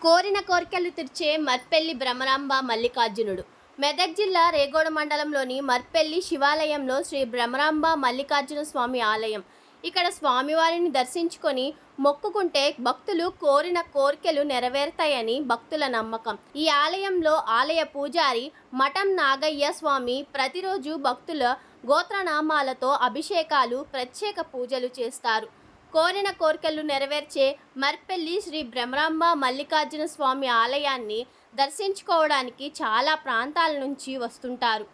కోరిన కోరికలు తీర్చే మర్పెల్లి భ్రమరాంబ మల్లికార్జునుడు. మెదక్ జిల్లా రేగోడ మండలంలోని మర్పెల్లి శివాలయంలో శ్రీ భ్రమరాంబ మల్లికార్జున స్వామి ఆలయం. ఇక్కడ స్వామివారిని దర్శించుకొని మొక్కుకుంటే భక్తులు కోరిన కోరికలు నెరవేరుతాయని భక్తుల నమ్మకం. ఈ ఆలయంలో ఆలయ పూజారి మఠం నాగయ్య స్వామి ప్రతిరోజు భక్తుల గోత్రనామాలతో అభిషేకాలు, ప్రత్యేక పూజలు చేస్తారు. కోరిన కోరికలు నెరవేర్చే మర్పెల్లి శ్రీ భ్రమరాంబ మల్లికార్జున స్వామి ఆలయాన్ని దర్శించుకోవడానికి చాలా ప్రాంతాల నుంచి వస్తుంటారు.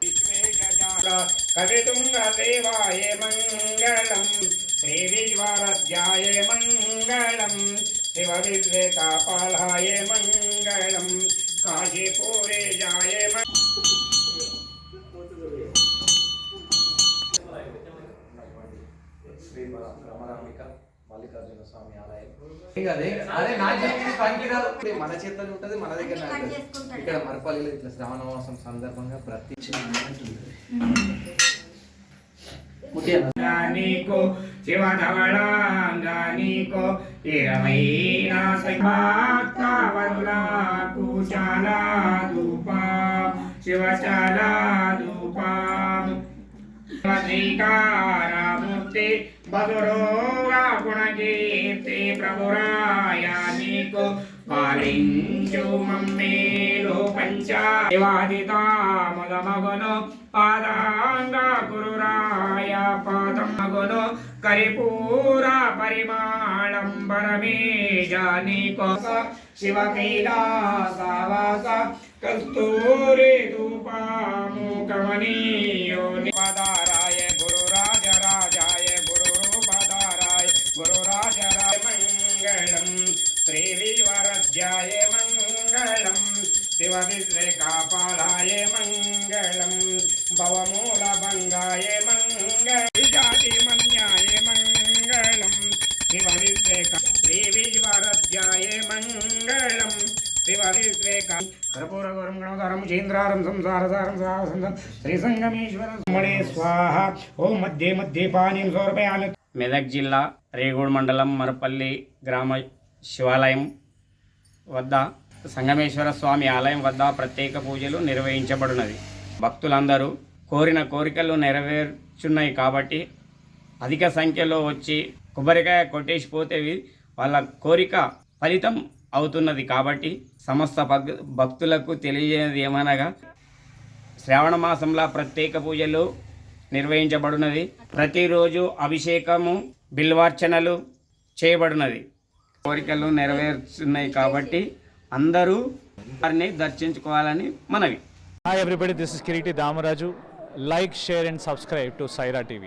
శ్రీ భ్రమరాంబిక మల్లికార్జున స్వామి ఆలయం. అదే నాకు మన చేతిలో ఉంటుంది, మన దగ్గర ఇక్కడ మరపల్లిలో ఇట్లా శ్రావణమాసం సందర్భంగా ప్రతి శ్రీకారమూర్తి బదురోగా గుణకీర్తి ప్రభురాయ నీకు పాలించు మమ్మేలో పంచాదితాముదమగును పాదాంగ గురురాయ పాదమగును కరిపూర పరిమాళం పరమేశ నీకు శివ కైలాసవాస కస్తూరి ధూపాము కమనీయో పదారాయ గురురాజ రాజాయ గురుపదారాయ గురురాజరాయ మంగళం శ్రీ వివరజ్యాయ మంగళం శివ విశ్వేకాపాలాయ మంగళం భవమూల భంగాయ మంగళాతి మన్యాయ మంగళం శివ విశ్వేక శ్రీ వివరజ్యాయ మంగళం శివ విశ్వేక కర్పూరగౌరం గణోదరం చంద్రారం సంసారసారం సావసంతం శ్రీ సంగమేశ్వర మణే స్వాహ. ఓం మధ్య మధ్య పానీయం సమర్పయామి. మెదక్ జిల్లా రేగూడ మండలం మరపల్లి గ్రామ శివాలయం వద్ద సంగమేశ్వర స్వామి ఆలయం వద్ద ప్రత్యేక పూజలు నిర్వహించబడినది. భక్తులందరూ కోరిన కోరికలు నెరవేర్చున్నాయి కాబట్టి అధిక సంఖ్యలో వచ్చి కొబ్బరికాయ కొట్టేసిపోతే వాళ్ళ కోరిక ఫలితం అవుతున్నది. కాబట్టి సమస్త భక్తులకు తెలియజేది ఏమనగా శ్రావణ మాసంలో ప్రత్యేక పూజలు నిర్వహించబడినది. ప్రతిరోజు అభిషేకము, బిల్వార్చనలు చేయబడినది. కోరికలు నెరవేరుతున్నాయి కాబట్టి అందరూ వారిని దర్శించుకోవాలని మనవి. Hi everybody, this is Kiriti Damaraju. Like, share and subscribe to Saira TV.